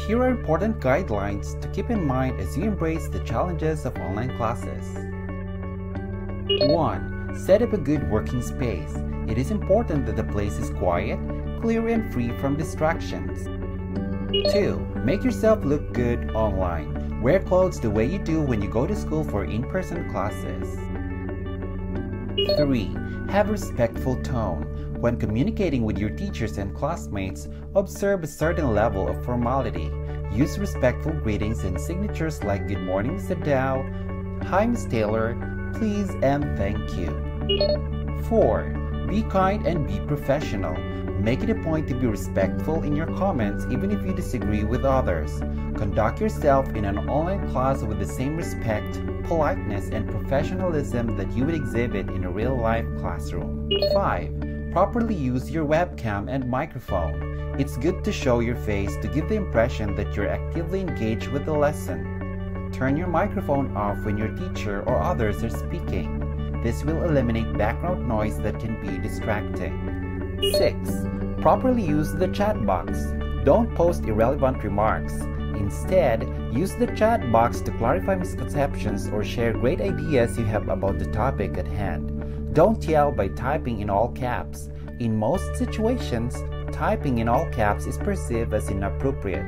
Here are important guidelines to keep in mind as you embrace the challenges of online classes. 1. Set up a good working space. It is important that the place is quiet, clear, and free from distractions. 2. Make yourself look good online. Wear clothes the way you do when you go to school for in-person classes. 3. Have a respectful tone. When communicating with your teachers and classmates, observe a certain level of formality. Use respectful greetings and signatures like "Good morning, Mr. Dow," "Hi, Ms. Taylor," "Please," and "Thank you." 4. Be kind and be professional. Make it a point to be respectful in your comments even if you disagree with others. Conduct yourself in an online class with the same respect, politeness, and professionalism that you would exhibit in a real-life classroom. 5. Properly use your webcam and microphone. It's good to show your face to give the impression that you're actively engaged with the lesson. Turn your microphone off when your teacher or others are speaking. This will eliminate background noise that can be distracting. 6. Properly use the chat box. Don't post irrelevant remarks. Instead, use the chat box to clarify misconceptions or share great ideas you have about the topic at hand. Don't yell by typing in all caps. In most situations, typing in all caps is perceived as inappropriate.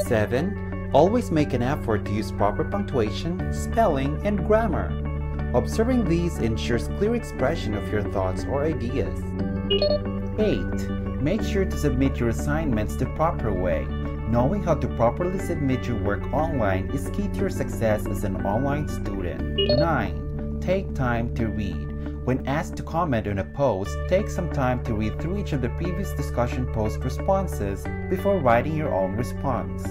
7. Always make an effort to use proper punctuation, spelling, and grammar. Observing these ensures clear expression of your thoughts or ideas. 8. Make sure to submit your assignments the proper way. Knowing how to properly submit your work online is key to your success as an online student. 9. Take time to read. When asked to comment on a post, take some time to read through each of the previous discussion post responses before writing your own response.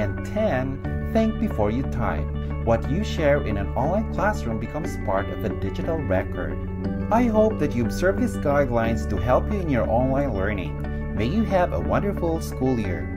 And 10. Think before you type. What you share in an online classroom becomes part of a digital record. I hope that you observe these guidelines to help you in your online learning. May you have a wonderful school year.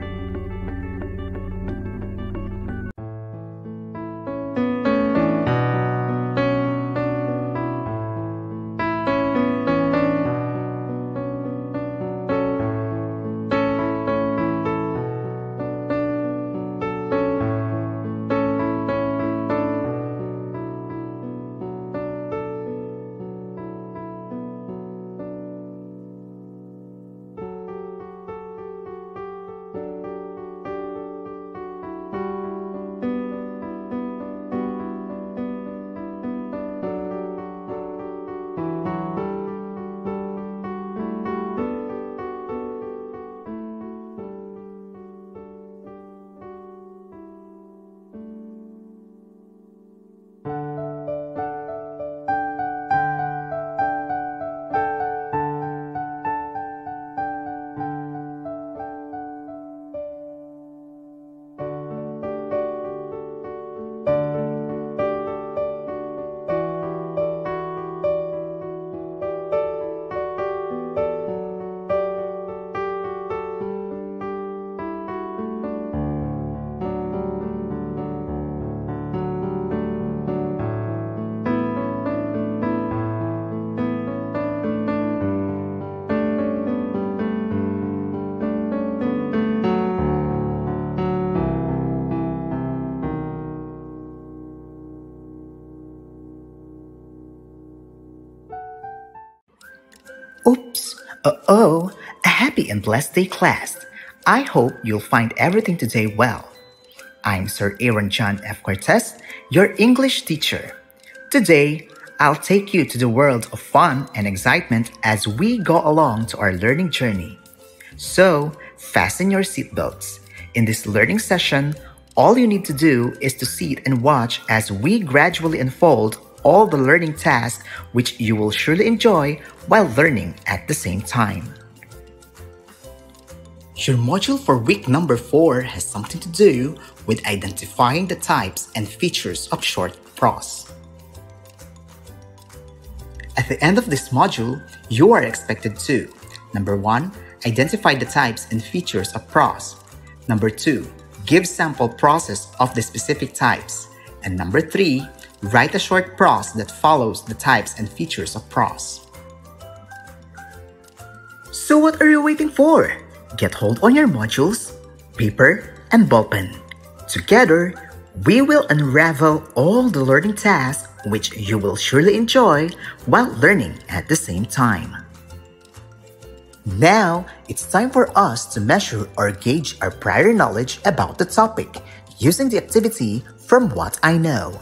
Oops! Uh-oh! A happy and blessed day, class! I hope you'll find everything today well. I'm Sir Aaron John F. Cortez, your English teacher. Today, I'll take you to the world of fun and excitement as we go along to our learning journey. So, fasten your seatbelts. In this learning session, all you need to do is to sit and watch as we gradually unfold all the learning tasks which you will surely enjoy while learning at the same time. Your module for week number 4 has something to do with identifying the types and features of short prose. At the end of this module, you are expected to: number 1, identify the types and features of prose. Number 2, give sample proses of the specific types. And number 3, write a short prose that follows the types and features of prose. So what are you waiting for? Get hold on your modules, paper, and ballpen. Together, we will unravel all the learning tasks which you will surely enjoy while learning at the same time. Now, it's time for us to measure or gauge our prior knowledge about the topic using the activity From What I Know.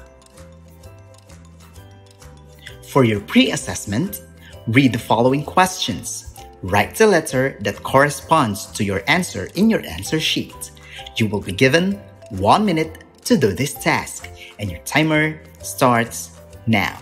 For your pre-assessment, read the following questions. Write the letter that corresponds to your answer in your answer sheet. You will be given 1 minute to do this task, and your timer starts now.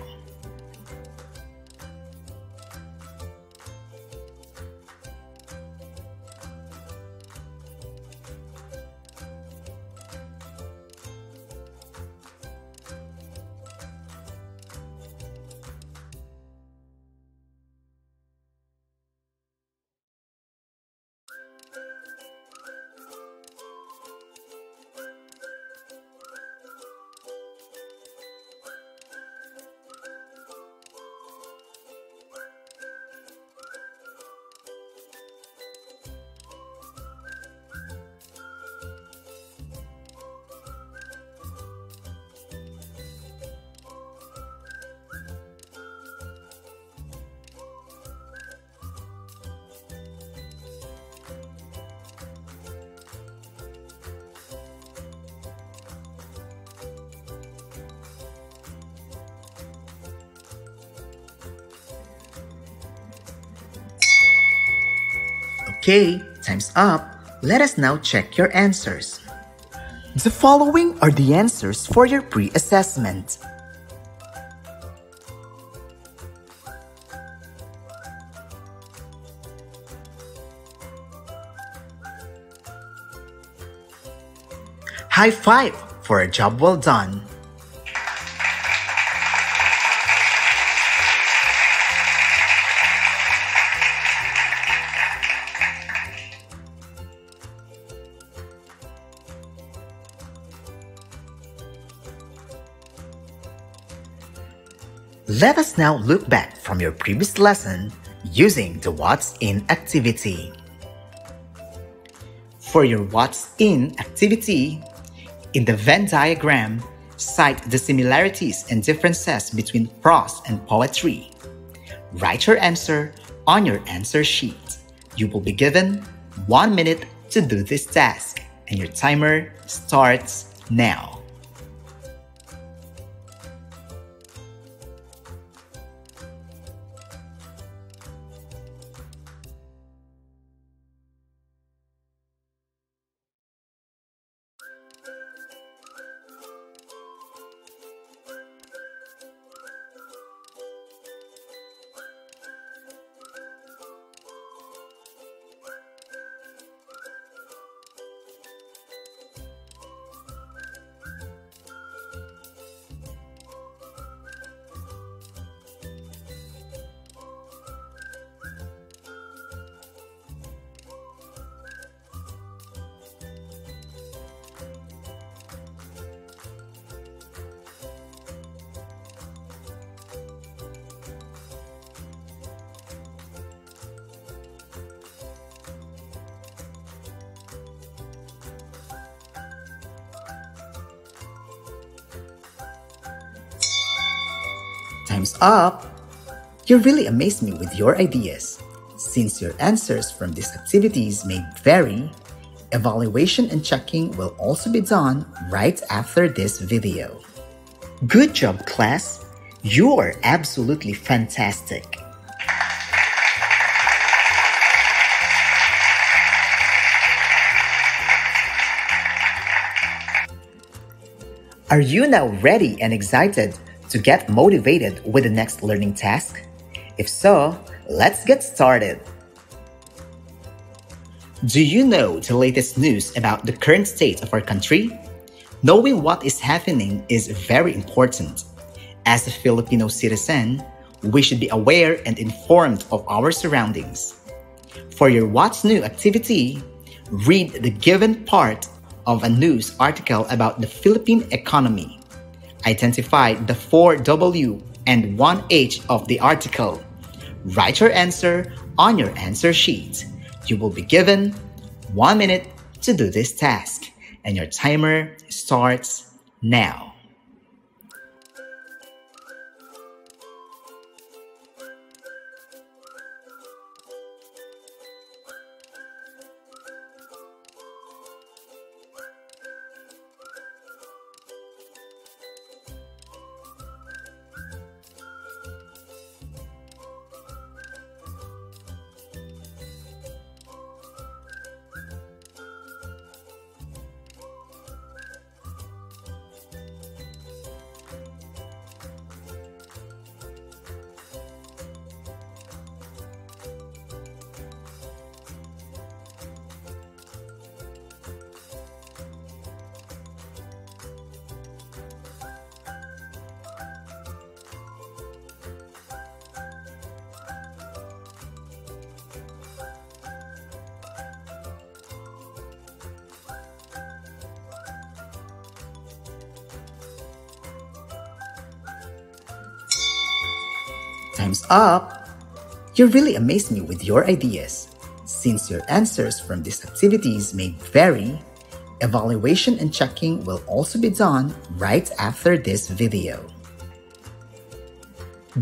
Okay, time's up. Let us now check your answers. The following are the answers for your pre-assessment. High five for a job well done. Let us now look back from your previous lesson using the What's In activity. For your What's In activity, in the Venn diagram, cite the similarities and differences between prose and poetry. Write your answer on your answer sheet. You will be given 1 minute to do this task, and your timer starts now. Time's up! You really amaze me with your ideas. Since your answers from these activities may vary, evaluation and checking will also be done right after this video. Good job, class! You are absolutely fantastic! Are you now ready and excited to get motivated with the next learning task? If so, let's get started. Do you know the latest news about the current state of our country? Knowing what is happening is very important. As a Filipino citizen, we should be aware and informed of our surroundings. For your What's New activity, read the given part of a news article about the Philippine economy. Identify the 4W and 1H of the article. Write your answer on your answer sheet. You will be given 1 minute to do this task, And your timer starts now. Time's up! You really amaze me with your ideas. Since your answers from these activities may vary, evaluation and checking will also be done right after this video.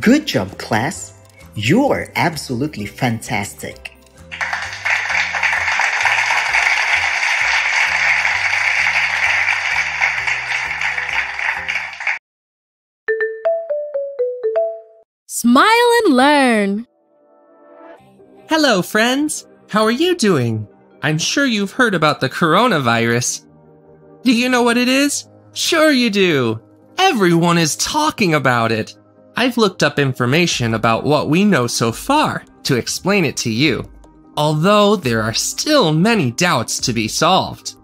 Good job, class! You are absolutely fantastic! Smile and learn! Hello, friends! How are you doing? I'm sure you've heard about the coronavirus. Do you know what it is? Sure you do! Everyone is talking about it! I've looked up information about what we know so far to explain it to you, although there are still many doubts to be solved.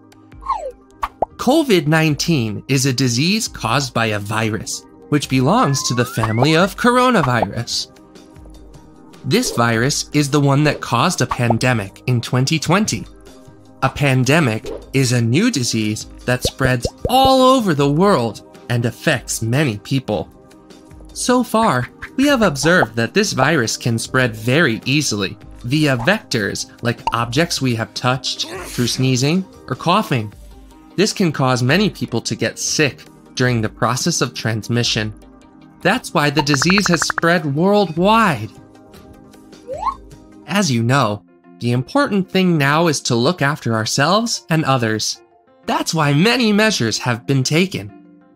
COVID-19 is a disease caused by a virus, which belongs to the family of coronavirus. This virus is the one that caused a pandemic in 2020. A pandemic is a new disease that spreads all over the world and affects many people. So far, we have observed that this virus can spread very easily via vectors like objects we have touched, through sneezing or coughing. This can cause many people to get sick during the process of transmission. That's why the disease has spread worldwide. As you know, the important thing now is to look after ourselves and others. That's why many measures have been taken.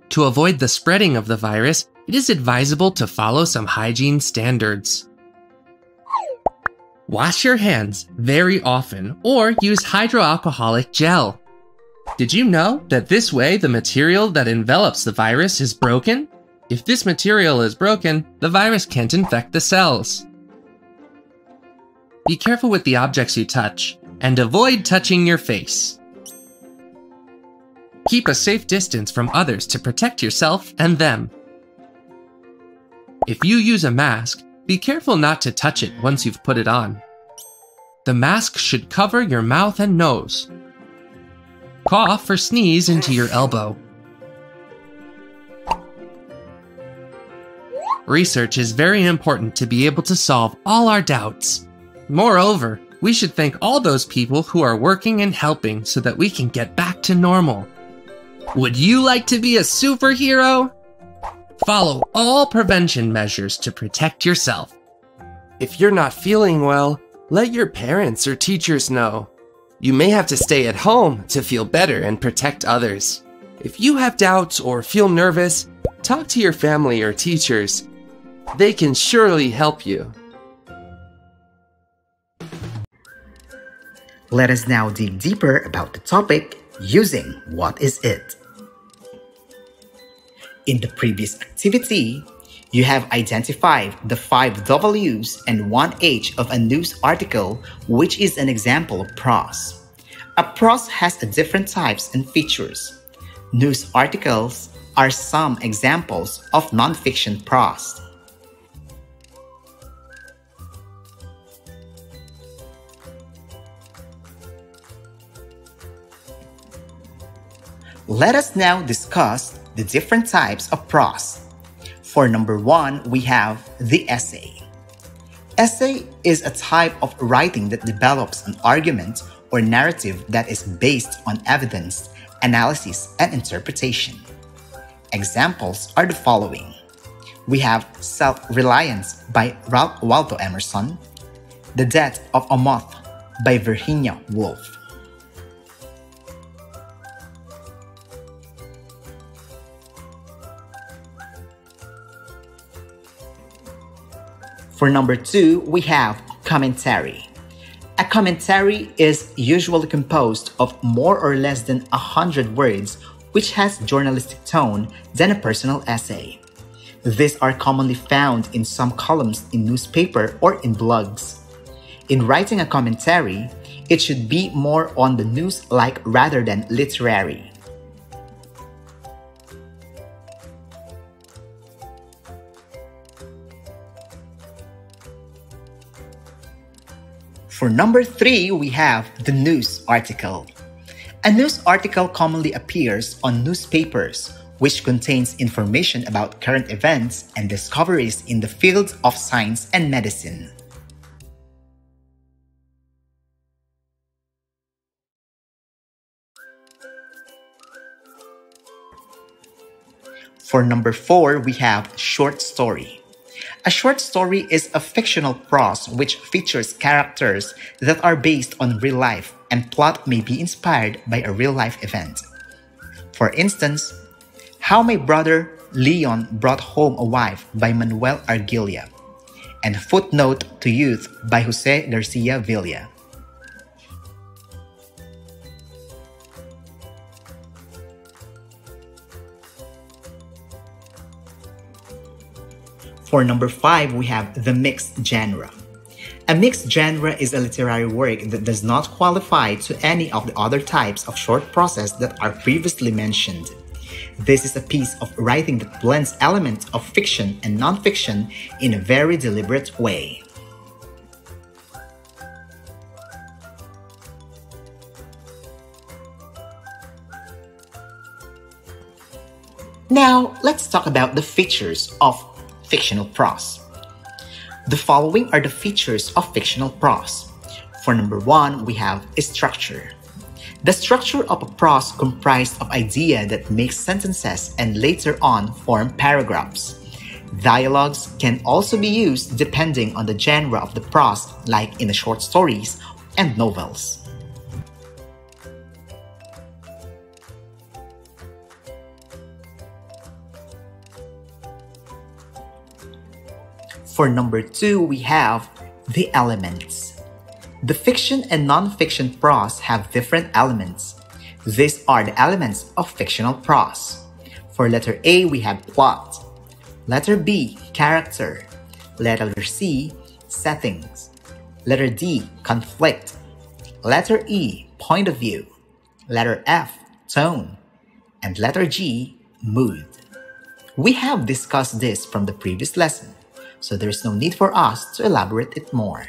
To avoid the spreading of the virus, it is advisable to follow some hygiene standards. Wash your hands very often or use hydroalcoholic gel. Did you know that this way the material that envelops the virus is broken? If this material is broken, the virus can't infect the cells. Be careful with the objects you touch, and avoid touching your face. Keep a safe distance from others to protect yourself and them. If you use a mask, be careful not to touch it once you've put it on. The mask should cover your mouth and nose. Cough or sneeze into your elbow. Research is very important to be able to solve all our doubts. Moreover, we should thank all those people who are working and helping so that we can get back to normal. Would you like to be a superhero? Follow all prevention measures to protect yourself. If you're not feeling well, let your parents or teachers know. You may have to stay at home to feel better and protect others. If you have doubts or feel nervous, talk to your family or teachers. They can surely help you. Let us now dig deeper about the topic using what is it. In the previous activity, you have identified the 5 W's and 1 H of a news article, which is an example of prose. A prose has different types and features. News articles are some examples of non-fiction prose. Let us now discuss the different types of prose. For number 1, we have the essay. Essay is a type of writing that develops an argument or narrative that is based on evidence analysis, and interpretation. Examples are the following. We have Self-Reliance by Ralph Waldo Emerson, The Death of a Moth by Virginia Woolf. For number 2, we have commentary. A commentary is usually composed of more or less than 100 words, which has journalistic tone than a personal essay. These are commonly found in some columns in newspaper or in blogs. In writing a commentary, it should be more on the news-like rather than literary. For number 3, we have the news article. A news article commonly appears on newspapers, which contains information about current events and discoveries in the fields of science and medicine. For number 4, we have short story. A short story is a fictional prose which features characters that are based on real life and plot may be inspired by a real-life event. For instance, How My Brother Leon Brought Home a Wife by Manuel Argilia, and Footnote to Youth by Jose Garcia Villa. For number 5, we have the mixed genre. A mixed genre is a literary work that does not qualify to any of the other types of short prose that are previously mentioned. This is a piece of writing that blends elements of fiction and non-fiction in a very deliberate way. Now, let's talk about the features of fictional prose. The following are the features of fictional prose. For number 1, we have a structure. The structure of a prose comprised of idea that makes sentences and later on form paragraphs. Dialogues can also be used depending on the genre of the prose, like in the short stories and novels. For number 2, we have the elements. The fiction and non-fiction prose have different elements. These are the elements of fictional prose. For letter A, we have plot. Letter B, character. Letter C, settings. Letter D, conflict. Letter E, point of view. Letter F, tone. And letter G, mood. We have discussed this from the previous lesson, so there is no need for us to elaborate it more.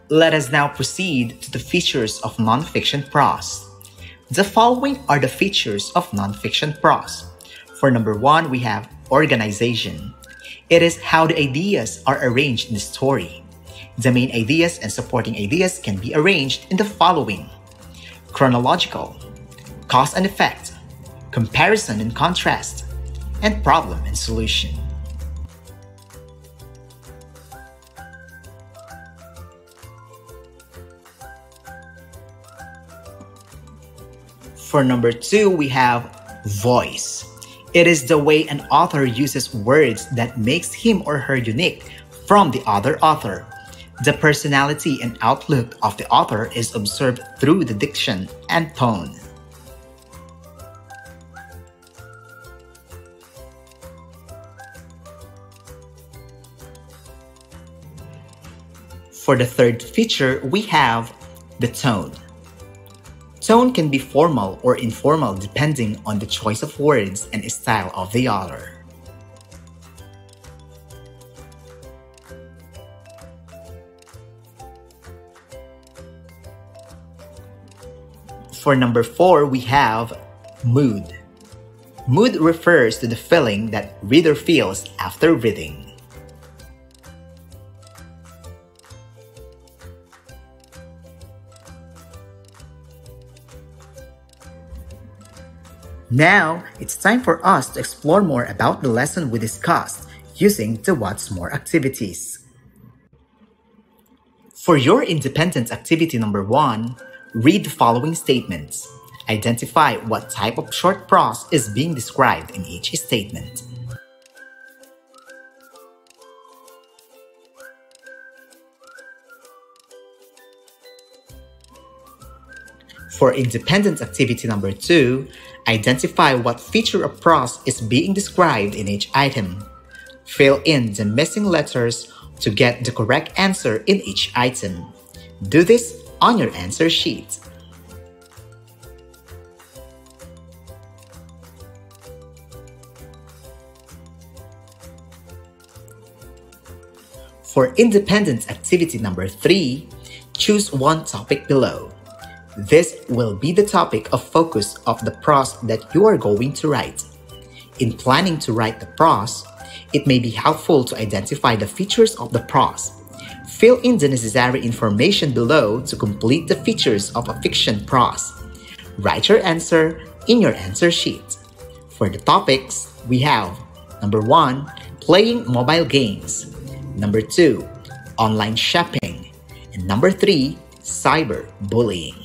Let us now proceed to the features of nonfiction prose. The following are the features of nonfiction prose. For number 1, we have organization. It is how the ideas are arranged in the story. The main ideas and supporting ideas can be arranged in the following: chronological, cause and effect, comparison and contrast, and problem and solution. For number 2, we have voice. It is the way an author uses words that makes him or her unique from the other author. The personality and outlook of the author is observed through the diction and tone. For the third feature, we have the tone. Tone can be formal or informal depending on the choice of words and style of the author. For number 4, we have mood. Mood refers to the feeling that reader feels after reading. Now, it's time for us to explore more about the lesson we discussed using the What's More activities. For your independent activity number 1, read the following statements. Identify what type of short prose is being described in each statement. For independent activity number 2, identify what feature of prose is being described in each item. Fill in the missing letters to get the correct answer in each item. Do this on your answer sheet. For independent activity number 3, choose one topic below. This will be the topic of focus of the prose that you are going to write. In planning to write the prose, it may be helpful to identify the features of the prose. Fill in the necessary information below to complete the features of a fiction prose. Write your answer in your answer sheet. For the topics, we have number 1, playing mobile games. Number 2, online shopping. And number 3, cyberbullying.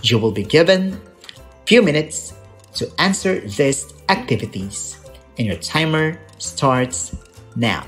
You will be given a few minutes to answer these activities, and your timer starts now.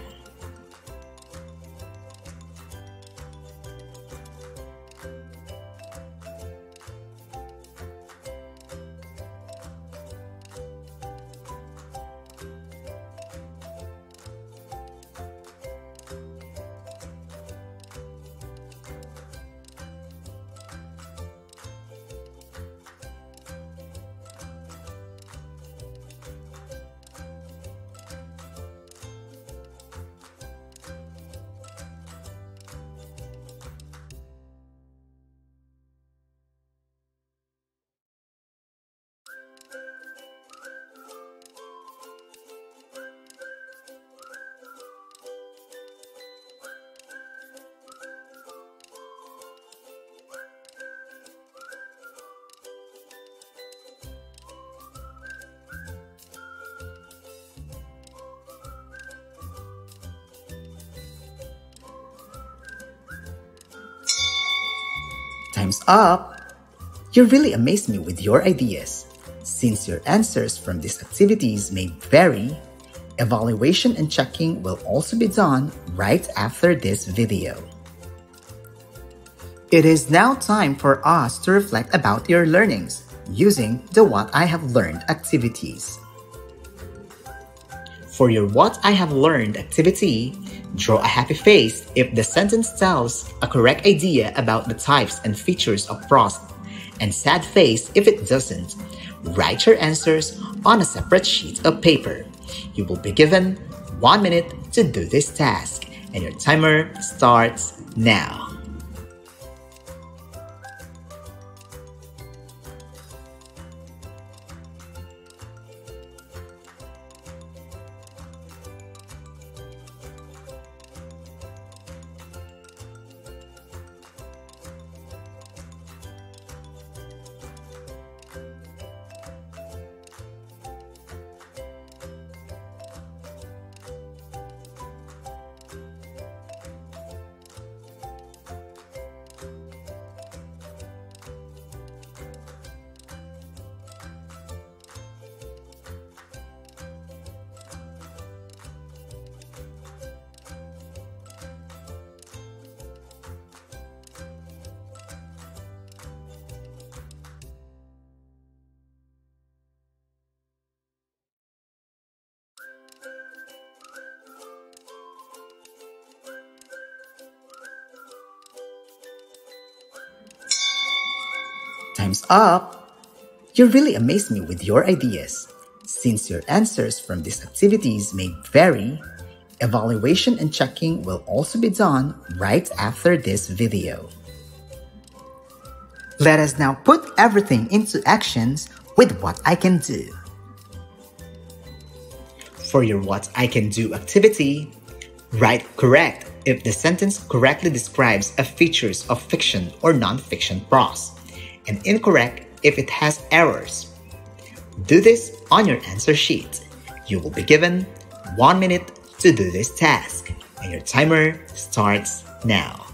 Time's up! You really amaze me with your ideas. Since your answers from these activities may vary, evaluation and checking will also be done right after this video. It is now time for us to reflect about your learnings using the What I Have Learned activities. For your What I Have Learned activity, draw a happy face if the sentence tells a correct idea about the types and features of prose, and sad face if it doesn't. Write your answers on a separate sheet of paper. You will be given 1 minute to do this task, and your timer starts now. Time's up! You really amaze me with your ideas. Since your answers from these activities may vary, evaluation and checking will also be done right after this video. Let us now put everything into actions with What I Can Do. For your What I Can Do activity, write correct if the sentence correctly describes a features of fiction or non-fiction prose, and incorrect if it has errors. Do this on your answer sheet. You will be given 1 minute to do this task, and your timer starts now.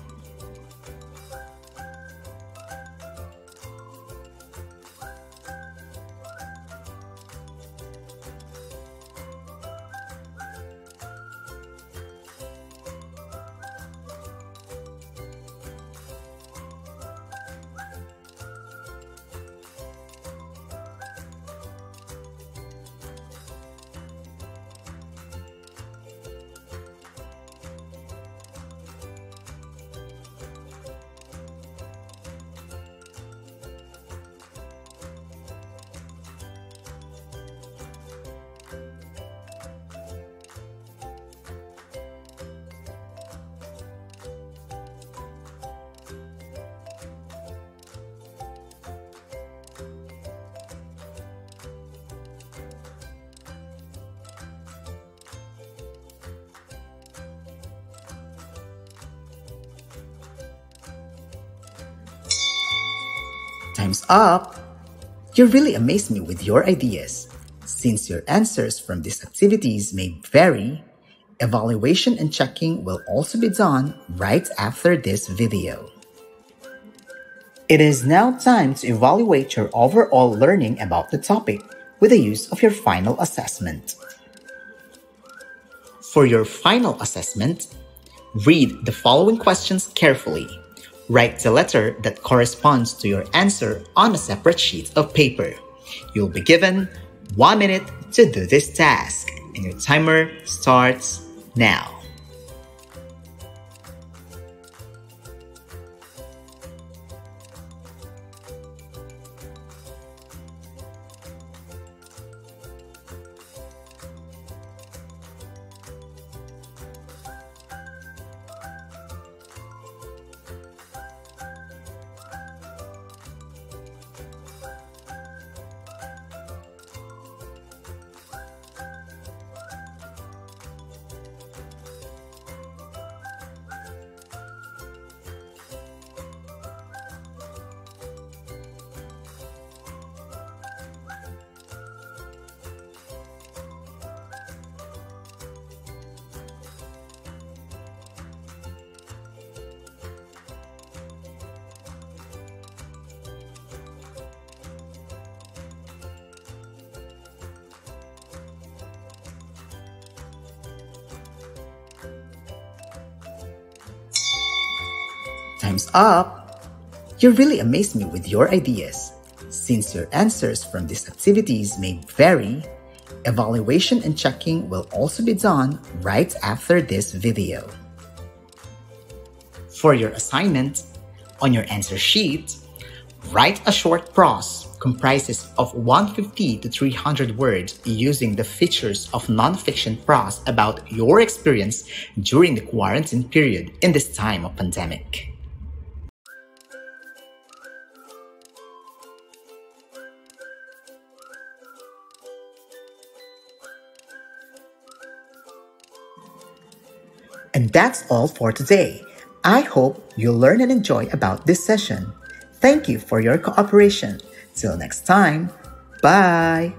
Time's up! You really amaze me with your ideas. Since your answers from these activities may vary, evaluation and checking will also be done right after this video. It is now time to evaluate your overall learning about the topic with the use of your final assessment. For your final assessment, read the following questions carefully. Write the letter that corresponds to your answer on a separate sheet of paper. You'll be given 1 minute to do this task, and your timer starts now. Time's up! You really amaze me with your ideas. Since your answers from these activities may vary, evaluation and checking will also be done right after this video. For your assignment, on your answer sheet, write a short prose comprises of 150 to 300 words using the features of non-fiction prose about your experience during the quarantine period in this time of pandemic. And that's all for today. I hope you'll learn and enjoy about this session. Thank you for your cooperation. Till next time, bye!